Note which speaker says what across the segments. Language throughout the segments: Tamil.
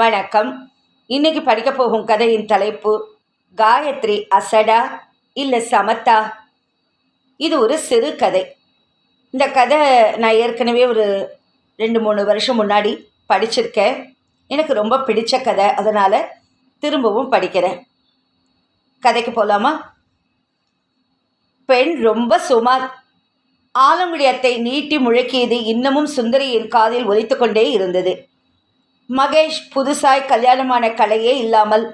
Speaker 1: வணக்கம். இன்னைக்கு படிக்க போகும் கதையின் தலைப்பு காயத்ரி அசடா இல்லை சமத்தா. இது ஒரு சிறு கதை. இந்த கதை நான் ஏற்கனவே ஒரு 2-3 வருஷம் முன்னாடி படிச்சிருக்கேன். எனக்கு ரொம்ப பிடிச்ச கதை, அதனால் திரும்பவும் படிக்கிறேன். கதைக்கு போகலாமா? பெண் ரொம்ப சுமார். ஆலங்குடி நீட்டி முழக்கியது இன்னமும் சுந்தரியின் காதில் ஒலித்து கொண்டே இருந்தது. மகேஷ் புதுசாய் கல்யாணமான கலையே இல்லாமல்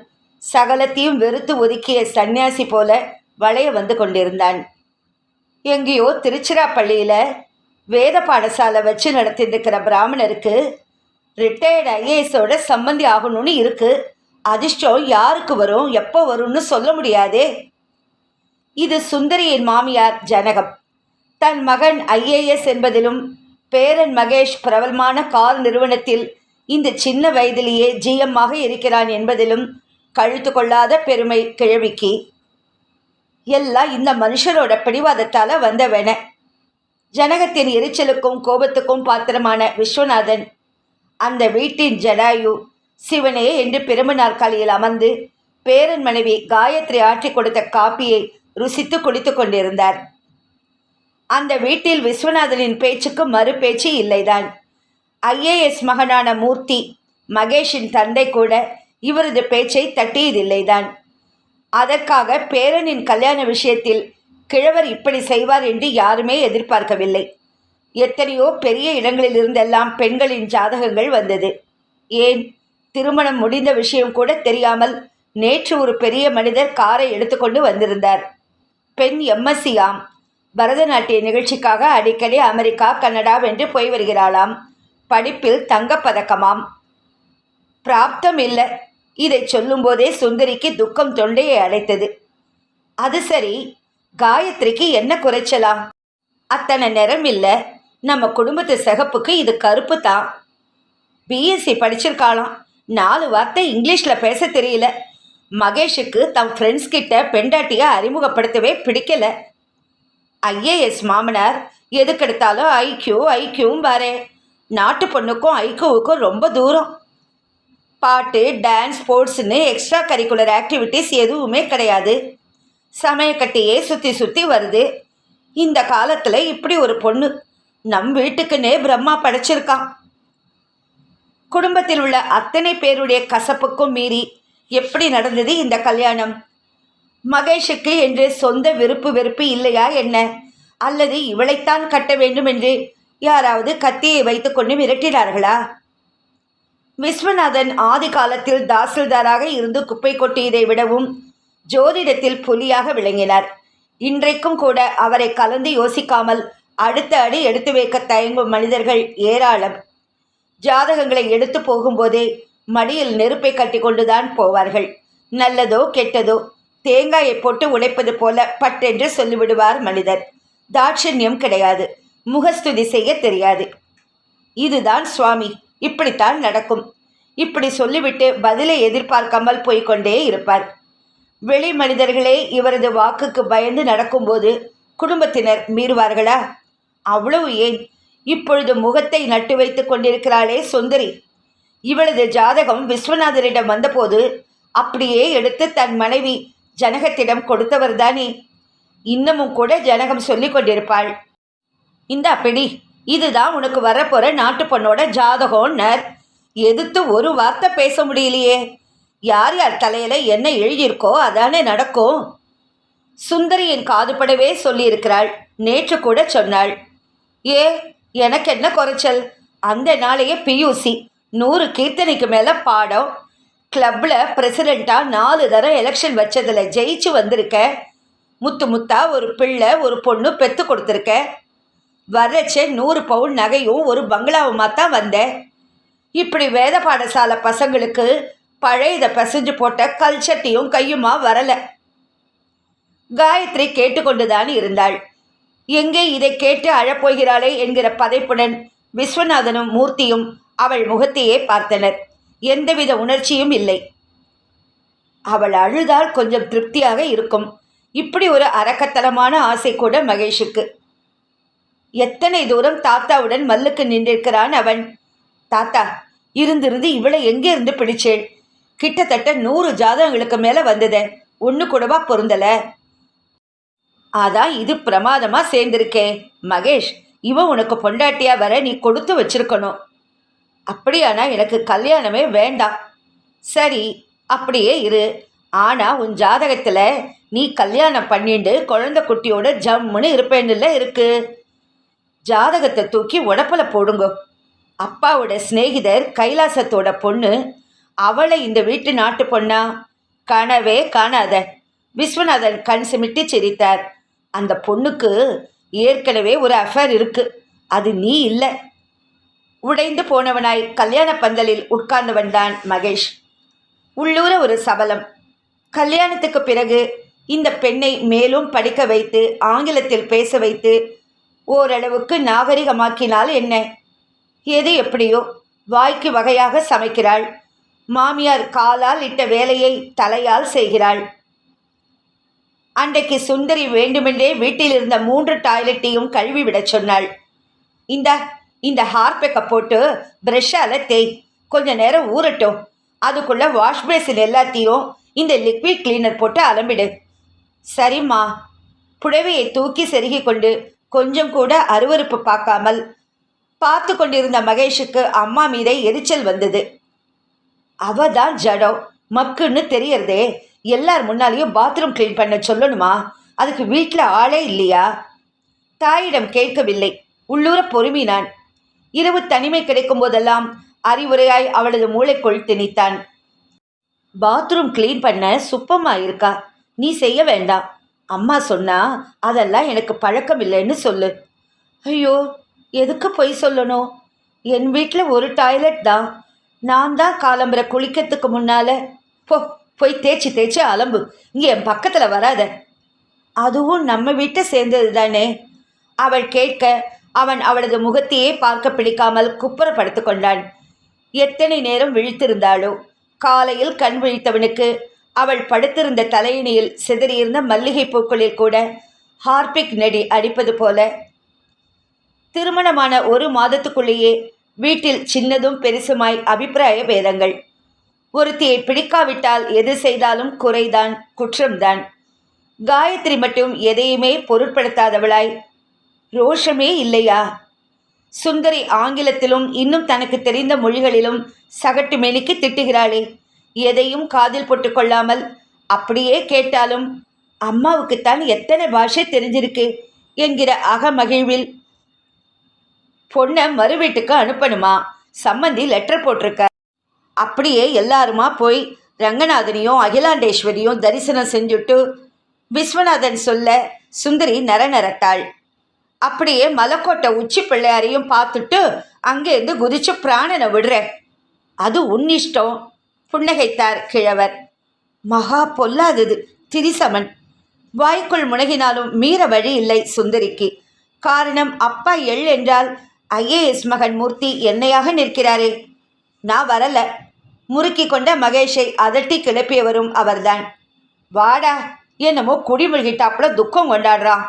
Speaker 1: சகலத்தையும் வெறுத்து ஒதுக்கிய சன்னியாசி போல வளைய வந்து கொண்டிருந்தான். எங்கேயோ திருச்சிராப்பள்ளியில் வேத பாடசாலை வச்சு நடத்திருக்கிற பிராமணருக்கு ரிட்டையர்டு ஐஏஎஸோட சம்பந்தி ஆகணும்னு இருக்குது. அதிர்ஷ்டம் யாருக்கு வரும், எப்போ வரும்னு சொல்ல முடியாதே. இது சுந்தரியின் மாமியார் ஜனகம். தன் மகன் ஐஏஎஸ் என்பதிலும் பேரன் மகேஷ் பிரபலமான கார் நிறுவனத்தில் இந்த சின்ன வயதிலேயே ஜிஎம்மாக இருக்கிறான் என்பதிலும் கழுத்து கொள்ளாத பெருமை கிழவிக்கு. எல்லாம் இந்த மனுஷரோட பிடிவாதத்தால் வந்தவன. ஜனகத்தின் எரிச்சலுக்கும் கோபத்துக்கும் பாத்திரமான விஸ்வநாதன் அந்த வீட்டின் ஜடாயு சிவனே என்று பெருமை நாற்காலியில் அமர்ந்து பேரன் மனைவி காயத்ரி ஆற்றி கொடுத்த காப்பியை ருசித்து குடித்து கொண்டிருந்தார். அந்த வீட்டில் விஸ்வநாதனின் பேச்சுக்கு மறு பேச்சு இல்லைதான். ஐஏஎஸ் மகனான மூர்த்தி, மகேஷின் தந்தை கூட இவரது பேச்சை தட்டியதில்லைதான். அதற்காக பேரனின் கல்யாண விஷயத்தில் கிழவர் இப்படி செய்வார் என்று யாருமே எதிர்பார்க்கவில்லை. எத்தனையோ பெரிய இடங்களிலிருந்தெல்லாம் பெண்களின் ஜாதகங்கள் வந்தது. ஏன், திருமணம் முடிந்த விஷயம் கூட தெரியாமல் நேற்று ஒரு பெரிய மனிதர் காரை எடுத்துக்கொண்டு வந்திருந்தார். பெண் எம்எஸ்சி ஆம். பரதநாட்டிய நிகழ்ச்சிக்காக அடிக்கடி அமெரிக்கா, கனடா வென்று போய் வருகிறாளாம். படிப்பில் தங்கப்பதக்கமாம். பிராப்தம் இல்லை. இதை சொல்லும்போதே சுந்தரிக்கு துக்கம் தொண்டையை அடைத்தது. அது சரி, காயத்ரிக்கு என்ன குறைச்சலாம்? அத்தனை நிறம் இல்லை. நம்ம குடும்பத்து சிகப்புக்கு இது கருப்பு தான். பிஎஸ்சி படிச்சிருக்காளாம். 4 வார்த்தை இங்கிலீஷில் பேச தெரியல. மகேஷுக்கு தம் ஃப்ரெண்ட்ஸ் கிட்ட பெண்டாட்டியை அறிமுகப்படுத்தவே பிடிக்கல. ஐஏஎஸ் மாமனார் எதுக்கெடுத்தாலும் ஐக்கியூவும் பாரு. நாட்டு பொண்ணுக்கும் ஐக்கியூவுக்கும் ரொம்ப தூரம். பாட்டு, டான்ஸ், ஸ்போர்ட்ஸ்னு எக்ஸ்ட்ரா கரிக்குலர் ஆக்டிவிட்டீஸ் எதுவுமே கிடையாது. சமயக்கட்டையே சுற்றி சுற்றி வருது. இந்த காலத்தில் இப்படி ஒரு பொண்ணு நம் வீட்டுக்குன்னே பிரம்மா படைச்சிருக்கான். குடும்பத்தில் உள்ள அத்தனை பேருடைய கசப்புக்கும் மீறி எப்படி நடந்தது இந்த கல்யாணம்? மகேஷுக்கு என்று சொந்த வெறுப்பு இல்லையா என்ன? அல்லது இவளைத்தான் கட்ட வேண்டும் என்று யாராவது கத்தியை வைத்துக்கொண்டு மிரட்டினார்களா? விஸ்வநாதன் ஆதி காலத்தில் தாசில்தாராக இருந்து குப்பை கொட்டியதை விடவும் ஜோதிடத்தில் புலியாக விளங்கினார். இன்றைக்கும் கூட அவரை கலந்து யோசிக்காமல் அடுத்த அடி எடுத்து வைக்க தயங்கும் மனிதர்கள் ஏராளம். ஜாதகங்களை எடுத்து போகும்போதே மடியில் நெருப்பை கட்டி கொண்டுதான் போவார்கள். நல்லதோ கெட்டதோ தேங்காயை போட்டு உடைப்பது போல பட்டென்று சொல்லிவிடுவார் மனிதர். தாட்சண்யம் கிடையாது. முகஸ்துதி செய்ய தெரியாது. இதுதான் சுவாமி, இப்படித்தான் நடக்கும். இப்படி சொல்லிவிட்டு பதிலை எதிர்பார்க்காமல் போய்கொண்டே இருப்பார். வெளி மனிதர்களே இவரது வாக்குக்கு பயந்து நடக்கும்போது குடும்பத்தினர் மீறுவார்களா? அவ்வளவு ஏன், இப்பொழுது முகத்தை நட்டு வைத்து கொண்டிருக்கிறாளே சுந்தரி. இவளது ஜாதகம் விஸ்வநாதரிடம் வந்தபோது அப்படியே எடுத்து தன் மனைவி ஜனகத்திடம் கொடுத்தவர்தானே. இன்னமும் கூட ஜனகம் சொல்லி கொண்டிருப்பாள். இந்த பிடி, இதுதான் உனக்கு வரப்போகிற நாட்டு பொண்ணோட ஜாதகம்னர். எதிர்த்து ஒரு வார்த்தை பேச முடியலையே. யார் யார் தலையில் என்ன எழுதியிருக்கோ அதானே நடக்கும். சுந்தரியின் காதுபடவே சொல்லியிருக்கிறாள். நேற்று கூட சொன்னாள். எனக்கு என்ன குறைச்சல்? அந்த நாளையே பியூசி 100 கீர்த்தனைக்கு மேலே பாடம். கிளப்பில் பிரசிடெண்ட்டாக 4 தரம் எலெக்ஷன் வச்சதில் ஜெயிச்சு வந்திருக்க. முத்தா ஒரு பிள்ளை, ஒரு பொண்ணு பெற்று கொடுத்துருக்க. வரச்சே 100 பவுன் நகையும் ஒரு பங்களாவுமா தான் வந்தேன். இப்படி வேத பாடசாலை பசங்களுக்கு பழையதை பசைஞ்சு போட்ட கல்ச்சட்டியும் கையுமா வரலை. காயத்ரி கேட்டுக்கொண்டுதான் இருந்தாள். எங்கே இதை கேட்டு அழப்போகிறாளே என்கிற பதைப்புடன் விஸ்வநாதனும் மூர்த்தியும் அவள் முகத்தையே பார்த்தனர். எந்தவித உணர்ச்சியும் இல்லை. அவள் அழுதால் கொஞ்சம் திருப்தியாக இருக்கும். இப்படி ஒரு அரக்கத்தனமான ஆசை கூட மகேஷுக்கு. எத்தனை தூரம் தாத்தாவுடன் மல்லுக்கு நின்றிருக்கிறான் அவன். தாத்தா, இருந்திருந்து இவளை எங்கே இருந்து பிடிச்சேள்? கிட்டத்தட்ட 100 ஜாதகங்களுக்கு மேல வந்ததே, ஒண்ணு கூடவா பொருந்தல? அதான் இது பிரமாதமா சேர்ந்திருக்கே. மகேஷ், இவன் உனக்கு பொண்டாட்டியா வர நீ கொடுத்து வச்சிருக்கணும். அப்படியானா எனக்கு கல்யாணமே வேண்டாம். சரி, அப்படியே இரு. ஆனா உன் ஜாதகத்துல நீ கல்யாணம் பண்ணிண்டு குழந்தை குட்டியோட ஜம்முன்னு இருப்பேன்னுல இருக்கு. ஜாதகத்தை தூக்கி உடப்புல போடுங்க. அப்பாவோட சிநேகிதர் கைலாசத்தோட பொண்ணு, அவளை இந்த வீட்டு நாட்டு பொண்ணா? கனவே காணாத. விஸ்வநாதன் கண் சிமிட்டி சிரித்தார். அந்த பொண்ணுக்கு ஏற்கனவே ஒரு அஃபேர் இருக்கு, அது நீ இல்லை. உடைந்து போனவனாய் கல்யாண பந்தலில் உட்கார்ந்தவன் தான் மகேஷ். உள்ளூர ஒரு சபலம். கல்யாணத்துக்கு பிறகு இந்த பெண்ணை மேலும் படிக்க வைத்து ஆங்கிலத்தில் பேச வைத்து ஓரளவுக்கு நாகரிகமாக்கினால் என்ன? எது எப்படியோ வாய்க்கு வகையாக சமைக்கிறாள். மாமியார் காலால் இட்ட வேலையை தலையால் செய்கிறாள். அன்றைக்கு சுந்தரி வேண்டுமென்றே வீட்டில் இருந்த 3 டாய்லெட்டையும் கழுவி விட சொன்னாள். இந்த ஹார்பெக்கை போட்டு ப்ரெஷ்ஷால் தேய், கொஞ்ச நேரம் ஊறட்டும். அதுக்குள்ள வாஷ் பேசின் எல்லாத்தையும் இந்த லிக்விட் கிளீனர் போட்டு அலம்பிடு. சரிம்மா. புடவையை தூக்கி செருகி கொண்டு கொஞ்சம் கூட அருவருப்பு பார்க்காமல் பார்த்து கொண்டிருந்த மகேஷுக்கு அம்மா மீதே எரிச்சல் வந்தது. அவ தான் ஜடம் மக்குன்னு தெரியறதே, எல்லார் முன்னாலேயும் பாத்ரூம் கிளீன் பண்ண சொல்லணுமா? அதுக்கு வீட்டில் ஆளே இல்லையா? தாயிடம் கேட்கவில்லை. உள்ளூர பொறுமினான். இரவு தனிமை கிடைக்கும் போதெல்லாம் அறிவுரையாய் அவளது மூளைக்குள் திணித்தான். பாத்ரூம் கிளீன் பண்ண சுப்பம்மா இருக்கா, நீ செய்ய வேண்டாம். அம்மா சொன்னா அதெல்லாம் எனக்கு பழக்கம் இல்லைன்னு சொல்லு. ஐயோ, எதுக்கு பொய் சொல்லணும்? என் வீட்டில் ஒரு டாய்லெட் தான். நான் தான் காலம்பரை குளிக்கிறதுக்கு முன்னால போய் தேய்ச்சி அலம்பு. இங்கே என் பக்கத்தில் வராத. அதுவும் நம்ம வீட்டை சேர்ந்தது தானே. அவள் கேட்க அவன் அவளது முகத்தையே பார்க்க பிடிக்காமல் குப்புறப்படுத்து கொண்டான். எத்தனை நேரம் விழித்திருந்தாளோ. காலையில் கண் விழித்தவனுக்கு அவள் படுத்திருந்த தலையணியில் சிதறியிருந்த மல்லிகை பூக்களில் கூட ஹார்பிக் நெடி அடிப்பது போல. திருமணமான 1 மாதத்துக்குள்ளேயே வீட்டில் சின்னதும் பெருசுமாய் அபிப்பிராய பேதங்கள். ஒருத்தியை பிடிக்காவிட்டால் எது செய்தாலும் குறைதான், குற்றம்தான். காயத்ரி மட்டும் எதையுமே பொருட்படுத்தாதவளாய். ரோஷமே இல்லையா? சுந்தரி ஆங்கிலத்திலும் இன்னும் தனக்கு தெரிந்த மொழிகளிலும் சகட்டு மெலிக்கு திட்டுகிறாளே. எதையும் காதில் போட்டுக்கொள்ளாமல் அப்படியே கேட்டாலும் அம்மாவுக்குத்தான் எத்தனை பாஷை தெரிஞ்சிருக்கு என்கிற அகமகிழ்வில் பொண்ணை மறு வீட்டுக்கு அனுப்பணுமா? சம்மந்தி லெட்டர் போட்டிருக்க. அப்படியே எல்லாருமா போய் ரங்கநாதனையும் அகிலாண்டேஸ்வரியும் தரிசனம் செஞ்சுட்டு விஸ்வநாதன் சொல்ல சுந்தரி நரநரட்டாள். அப்படியே மலைக்கோட்டை உச்சி பிள்ளையாரையும் பார்த்துட்டு அங்கேருந்து குதிச்சு பிராணனை விடுற. அது உன்னிஷ்டம், புன்னகைத்தார் கிழவர். மகா பொல்லாதது திரிசமன். வாய்க்குள் முனகினாலும் மீற வழி இல்லை சுந்தரிக்கு. காரணம், அப்பா எள் என்றால் ஐஏஎஸ் மகன் மூர்த்தி என்னையாக நிற்கிறாரே. நான் வரல. முறுக்கி கொண்ட மகேஷை அதட்டி கிளப்பியவரும் அவர்தான். வாடா, என்னமோ குடிமுழுகிட்டாப்புல துக்கம் கொண்டாடுறான்.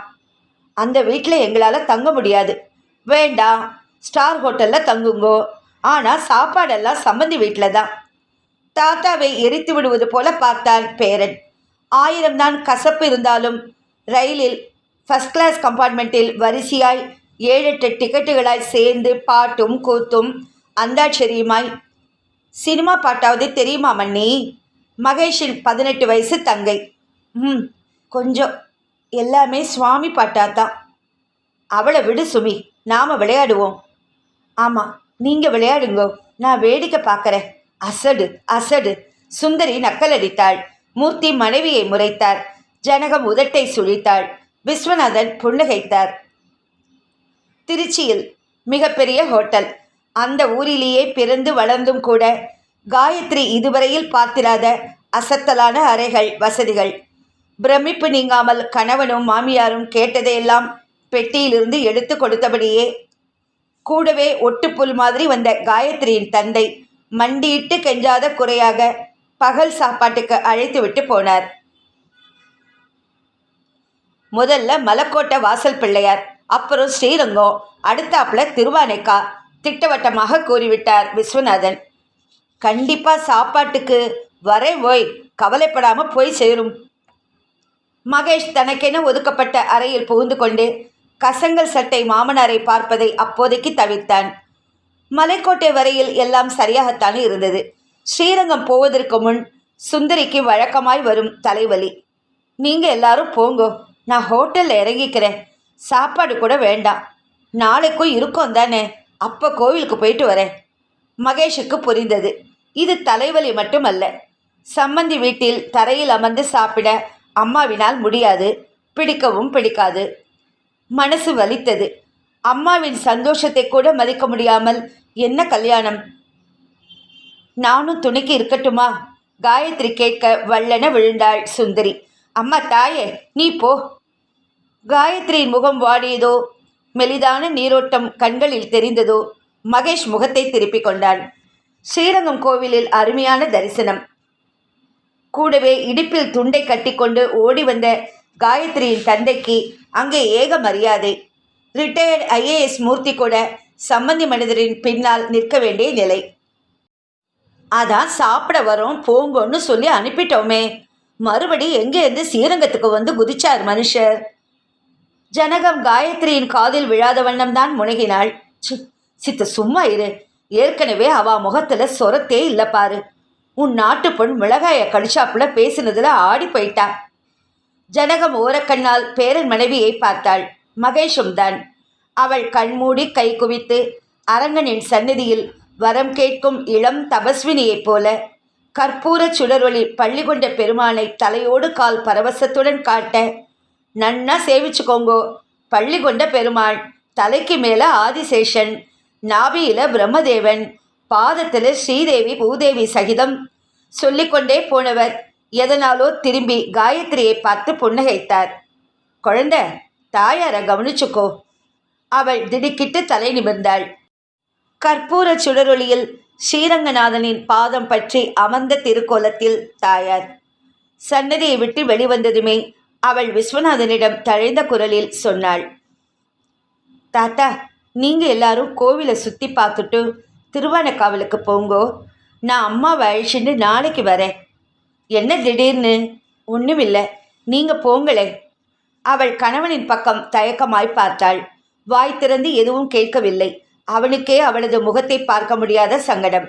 Speaker 1: அந்த வீட்டில் எங்களால் தங்க முடியாது. வேண்டாம், ஸ்டார் ஹோட்டலில் தங்குங்கோ. ஆனால் சாப்பாடெல்லாம் சம்மந்தி வீட்டில் தான். தாத்தாவை எரித்து விடுவது போல பார்த்தான் பேரன். 1000 தான் கசப்பு இருந்தாலும் ரயிலில் ஃபஸ்ட் கிளாஸ் கம்பார்ட்மெண்ட்டில் வரிசையாய் 7-8 டிக்கெட்டுகளாய் சேர்ந்து பாட்டும் கூத்தும் அந்தாட்சரியுமாய். சினிமா பாட்டாவது தெரியுமா மன்னி? மகேஷின் 18 வயசு தங்கை. கொஞ்சம். எல்லாமே சுவாமி பாட்டாத்தான். அவளை விடு சுமி, நாம் விளையாடுவோம். ஆமாம், நீங்கள் விளையாடுங்கோ, நான் வேடிக்கை பார்க்குறேன். அசடு அசடு. சுந்தரி நக்கலடித்தாள். மூர்த்தி மனைவியை முறைத்தார். ஜனகம் உதட்டை சுழித்தாள். விஸ்வநாதன் புன்னகைத்தார். திருச்சியில் மிகப்பெரிய ஹோட்டல். அந்த ஊரிலேயே பிறந்து வளர்ந்தும் கூட காயத்ரி இதுவரையில் பார்த்திராத அசத்தலான அறைகள், வசதிகள். பிரமிப்பு நீங்காமல் கணவனும் மாமியாரும் கேட்டதையெல்லாம் பெட்டியிலிருந்து எடுத்து கொடுத்தபடியே கூடவே ஒட்டுப்புல் மாதிரி வந்த காயத்ரியின் தந்தை மண்டியிட்டு கெஞ்சாத குறையாக பகல் சாப்பாட்டுக்கு அழைத்து விட்டு போனார். முதல்ல மலைக்கோட்டை வாசல் பிள்ளையார், அப்புறம் ஸ்ரீரங்கம், அடுத்தாப்புல திருவானைக்கா, திட்டவட்டமாக கூறிவிட்டார் விஸ்வநாதன். கண்டிப்பாக சாப்பாட்டுக்கு வரேன் ஓய், கவலைப்படாமல் போய் சேரும். மகேஷ் தனக்கென ஒதுக்கப்பட்ட அறையில் புகுந்து கொண்டு கசங்கல் சட்டை மாமனாரை பார்ப்பதை அப்போதைக்கு தவிர்த்தான். மலைக்கோட்டை வரையில் எல்லாம் சரியாகத்தானே இருந்தது. ஸ்ரீரங்கம் போவதற்கு முன் சுந்தரிக்கு வழக்கமாய் வரும் தலைவலி. நீங்கள் எல்லாரும் போங்கோ, நான் ஹோட்டலில் இறங்கிக்கிறேன், சாப்பாடு கூட வேண்டாம், நாளைக்கும் இருக்கும் தானே, அப்போ கோவிலுக்கு போயிட்டு வரேன். மகேஷுக்கு புரிந்தது. இது தலைவலி மட்டுமல்ல, சம்மந்தி வீட்டில் தரையில் அமர்ந்து சாப்பிட அம்மாவினால் முடியாது, பிடிக்கவும் பிடிக்காது. மனசு வலித்தது. அம்மாவின் சந்தோஷத்தை கூட மதிக்க முடியாமல் என்ன கல்யாணம்? நானும் துணைக்கு இருக்கட்டுமா? காயத்ரி கேட்க வல்லென விழுந்தாள் சுந்தரி. அம்மா தாயே, நீ போ. காயத்ரியின் முகம் வாடியதோ, மெலிதான நீரோட்டம் கண்களில் தெரிந்ததோ, மகேஷ் முகத்தை திருப்பிக் கொண்டான். ஸ்ரீரங்கம் கோவிலில் அருமையான தரிசனம். கூடவே இடுப்பில் துண்டை கட்டிக்கொண்டு ஓடி வந்த காயத்ரியின் தந்தைக்கு அங்கே ஏக மரியாதை. ரிட்டையர்டு IAS மூர்த்தி கூட சம்பந்தி மனிதரின் பின்னால் நிற்க வேண்டிய நிலை. அதான் சாப்பிட வரோம் போங்கன்னு சொல்லி அனுப்பிட்டோமே, மறுபடி எங்கேருந்து ஸ்ரீரங்கத்துக்கு வந்து குதிச்சார் மனுஷர். ஜனகம் காயத்ரியின் காதில் விழாத வண்ணம்தான் முனகினாள். சித்த சும்மா இரு, ஏற்கனவே அவ முகத்துல சொரத்தே இல்லை பாரு. உன் நாட்டு பொன் மிளகாய கடிச்சாப்புல பேசினதுல ஆடி போயிட்டா. ஜனகம் ஓரக்கண்ணால் பேரன் மனைவியை பார்த்தாள். மகேஷும் தான். அவள் கண்மூடி கை குவித்து அரங்கனின் சந்நிதியில் வரம் கேட்கும் இளம் தபஸ்வினியைப் போல கற்பூர சுடரொளி பள்ளி கொண்ட பெருமானை தலையோடு கால் பரவசத்துடன் காட்ட, நன்னா சேவிச்சுக்கோங்கோ, பள்ளி கொண்ட பெருமாள், தலைக்கு மேலே ஆதிசேஷன், நாபியில பிரம்மதேவன், பாதத்தில் ஸ்ரீதேவி பூதேவி சகிதம் சொல்லிக்கொண்டே போனவர் எதனாலோ திரும்பி காயத்ரியை பார்த்து புன்னகைத்தார். குழந்தை, தாயாரை கவனிச்சுக்கோ. அவள் திடுக்கிட்டு தலை நிமிர்ந்தாள். கற்பூர சுடரொளியில் ஸ்ரீரங்கநாதனின் பாதம் பற்றி அமர்ந்த திருக்கோலத்தில் தாயார். சன்னதியை விட்டு வெளிவந்ததுமே அவள் விஸ்வநாதனிடம் தழைந்த குரலில் சொன்னாள். தாத்தா, நீங்கள் எல்லாரும் கோவிலை சுற்றி பார்த்துட்டு திருவானைக்காவலுக்கு போங்கோ, நான் அம்மாவை அழிச்சுட்டு நாளைக்கு வரேன். என்ன திடீர்னு? ஒன்றுமில்லை, நீங்கள் போங்களே. அவள் கணவனின் பக்கம் தயக்கமாய் பார்த்தாள். வாய் திறந்து எதுவும் கேட்கவில்லை. அவனுக்கே அவளது முகத்தை பார்க்க முடியாத சங்கடம்.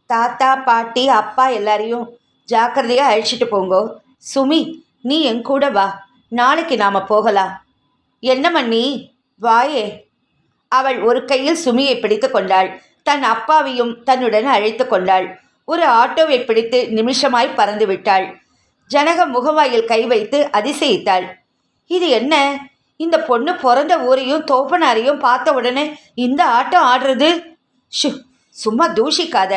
Speaker 1: தாத்தா, பாட்டி, அப்பா எல்லாரையும் ஜாக்கிரதையாக அழிச்சிட்டு போங்கோ. சுமி, நீ என் கூட வா, நாளைக்கு நாம் போகலாம். என்ன மண்ணி, வாயே. அவள் ஒரு கையில் சுமியை பிடித்து கொண்டாள். தன் அப்பாவையும் தன்னுடன் அழைத்து கொண்டாள். ஒரு ஆட்டோவை பிடித்து நிமிஷமாய் பறந்து விட்டாள். ஜனகம் முகவாயில் கை வைத்து அதிசயித்தாள். இது என்ன, இந்த பொண்ணு பிறந்த ஊரையும் தோப்பனாரையும் பார்த்த உடனே இந்த ஆட்டம் ஆடுறது? சும்மா தூஷிக்காத,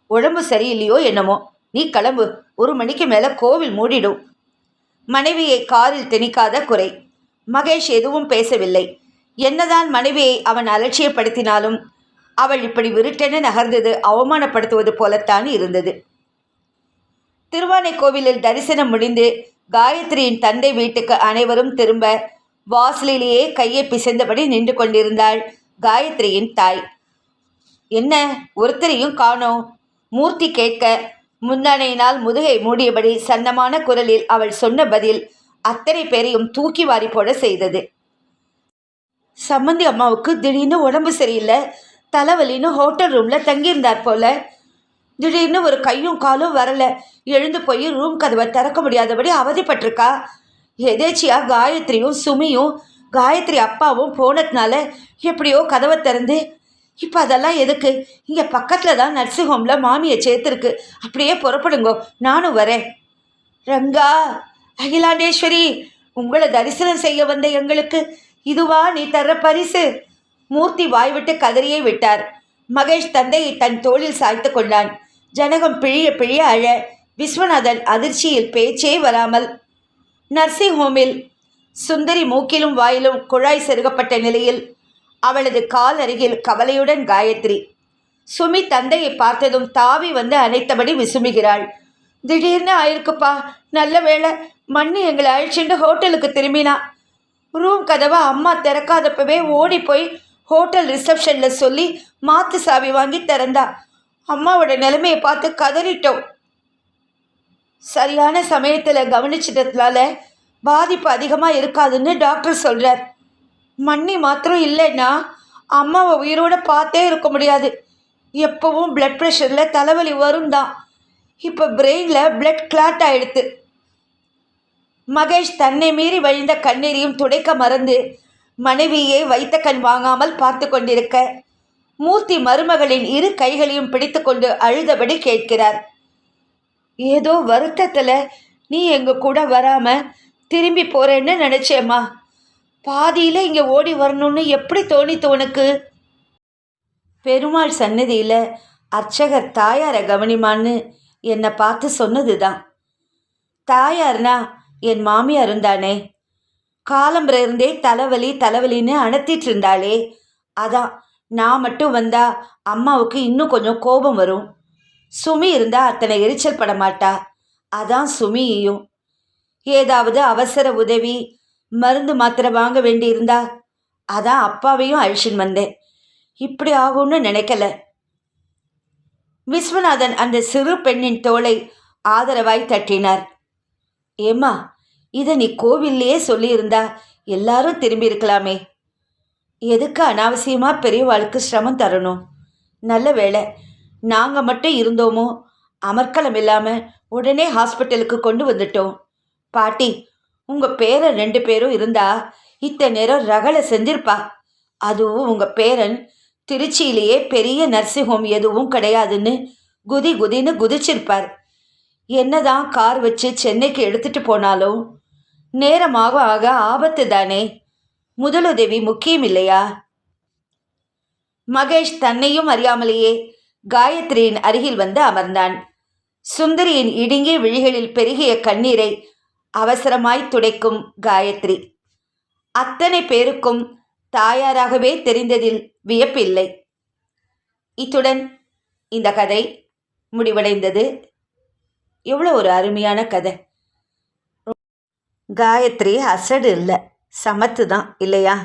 Speaker 1: உடம்பு சரியில்லையோ என்னமோ. நீ கிளம்பு, 1 மணிக்கு மேலே கோவில் மூடிடும். மனைவியை காரில் திணிக்காத குறை. மகேஷ் எதுவும் பேசவில்லை. என்னதான் மனைவியை அவன் அலட்சியப்படுத்தினாலும் அவள் இப்படி விருட்டென நகர்ந்தது அவமானப்படுத்துவது போலத்தான் இருந்தது. திருவானைக்கோவிலில் தரிசனம் முடிந்து காயத்ரியின் தந்தை வீட்டுக்கு அனைவரும் திரும்ப வாசலிலேயே கையை பிசைந்தபடி நின்று கொண்டிருந்தாள் காயத்ரியின் தாய். என்ன, ஒருத்தரையும் காணோம்? மூர்த்தி கேட்க முந்தானையினால் முதுகை மூடியபடி சன்னமான குரலில் அவள் சொன்ன பதில் அத்தனை பேரையும் தூக்கி வாரி போட செய்தது. சம்மந்தி அம்மாவுக்கு திடீர்னு உடம்பு சரியில்லை, தலைவலின்னு ஹோட்டல் ரூமில் தங்கியிருந்தார் போல. திடீர்னு ஒரு கையும் காலும் வரலை, எழுந்து போய் ரூம் கதவை திறக்க முடியாதபடி அவதிப்பட்டிருக்கா. எதேச்சியா காயத்ரியும் சுமியும் காயத்ரி அப்பாவும் போனதுனால எப்படியோ கதவை திறந்து, இப்போ அதெல்லாம் எதுக்கு, இங்கே பக்கத்தில் தான் நர்சிங் ஹோமில் மாமியை சேர்த்துருக்கு, அப்படியே புறப்படுங்கோ, நானும் வரேன். ரங்கா, அகிலாண்டேஸ்வரி, உங்களை தரிசனம் செய்ய வந்த எங்களுக்கு இதுவா நீ தர்ற பரிசு? மூர்த்தி வாய்விட்டு கதறியே விட்டார். மகேஷ் தந்தையை தன் தோளில் சாய்த்து கொண்டான். ஜனகம் பிழிய பிழிய அழ, விஸ்வநாதன் அதிர்ச்சியில் பேச்சே வராமல். நர்சிங் ஹோமில் சுந்தரி மூக்கிலும் வாயிலும் குழாய் செருகப்பட்ட நிலையில் அவளது கால் அருகில் கவலையுடன் காயத்ரி. சுமி தந்தையை பார்த்ததும் தாவி வந்து அணைத்தபடி விசுமுகிறாள். திடீர்னு ஆயிருக்குப்பா, நல்ல வேளை மண்ணு எங்களை அழிச்சுட்டு ஹோட்டலுக்கு திரும்பினா. ரூம் கதவை அம்மா திறக்காதப்பவே ஓடி போய் ஹோட்டல் ரிசப்ஷனில் சொல்லி மாற்று சாவி வாங்கி திறந்தா. அம்மாவோட நிலைமையை பார்த்து கதறிட்டோம். சரியான சமயத்தில் கவனிச்சிட்டதுனால பாதிப்பு அதிகமாக இருக்காதுன்னு டாக்டர் சொல்கிறார். மண்ணி மாத்திரம் இல்லைன்னா அம்மாவை உயிரோடு பார்த்தே இருக்க முடியாது. எப்போவும் பிளட் ப்ரெஷரில் தலைவலி வரும் தான். இப்போ பிரெயினில் பிளட் கிளாட் ஆகிடுது. மகேஷ் தன்னை மீறி வழிந்த கண்ணீரையும் துடைக்க மறந்து மனைவியை வைத்த கண் வாங்காமல் பார்த்து கொண்டிருக்க மூர்த்தி மருமகளின் இரு கைகளையும் பிடித்து கொண்டு அழுதபடி கேட்கிறார். ஏதோ வருத்தத்தில் நீ எங்கள் கூட வராமல் திரும்பி போகிறேன்னு நினச்சேம்மா. பாதியில் இங்கே ஓடி வரணும்னு எப்படி தோணித்து உனக்கு? பெருமாள் சன்னதியில் அர்ச்சகர் தாயாரை கவனிமான்னு என்னை பார்த்து சொன்னது தான். தாயார்னா என் மாமியாரும் தானே. காலம்புற இருந்தே தலைவலின்னு அணத்திட்டு இருந்தாளே. அதான் நான் மட்டும் வந்தா அம்மாவுக்கு இன்னும் கொஞ்சம் கோபம் வரும். சுமி இருந்தா அத்தனை எரிச்சல் பட மாட்டா. அதான் சுமியையும் ஏதாவது அவசர உதவி மருந்து மாத்திரை வாங்க வேண்டி இருந்தா அதான் அப்பாவையும் அழிச்சின்னு வந்தேன். இப்படி ஆகும்னு நினைக்கல. விஸ்வநாதன் அந்த சிறு பெண்ணின் தோளை ஆதரவாய் தட்டினார். ஏம்மா, இதை நீ கோவில்லையே சொல்லியிருந்தா எல்லாரும் திரும்பி இருக்கலாமே. எதுக்கு அனாவசியமாக பெரியவாளுக்கு சிரமம் தரணும்? நல்ல வேளை நாங்கள் மட்டும் இருந்தோமோ, அமர்க்கலம் இல்லாமல் உடனே ஹாஸ்பிட்டலுக்கு கொண்டு வந்துட்டோம். பாட்டி, உங்கள் பேரன் 2 பேரும் இருந்தா இத்தனை நேரம் ரகளை செஞ்சிருப்பா. அதுவும் உங்கள் பேரன் திருச்சியிலேயே பெரிய நர்சிங் ஹோம் எதுவும் கிடையாதுன்னு குதின்னு குதிச்சிருப்பார். என்னதான் கார் வச்சு சென்னைக்கு எடுத்துட்டு போனாலும் நேரமாக ஆக ஆபத்து தானே. முதலுதவி முக்கியம் இல்லையா? மகேஷ் தன்னையும் அறியாமலேயே காயத்ரியின் அருகில் வந்து அமர்ந்தான். சுந்தரியின் இடுங்கிய விழிகளில் பெருகிய கண்ணீரை அவசரமாய் துடைக்கும் காயத்ரி. அத்தனை பேருக்கும் தாயாராகவே தெரிந்ததில் வியப்பில்லை. இத்துடன் இந்த கதை முடிவடைந்தது. எவ்வளோ ஒரு அருமையான கதை. காயத்ரி அசடு இல்லை, சமத்து தான் இல்லையா?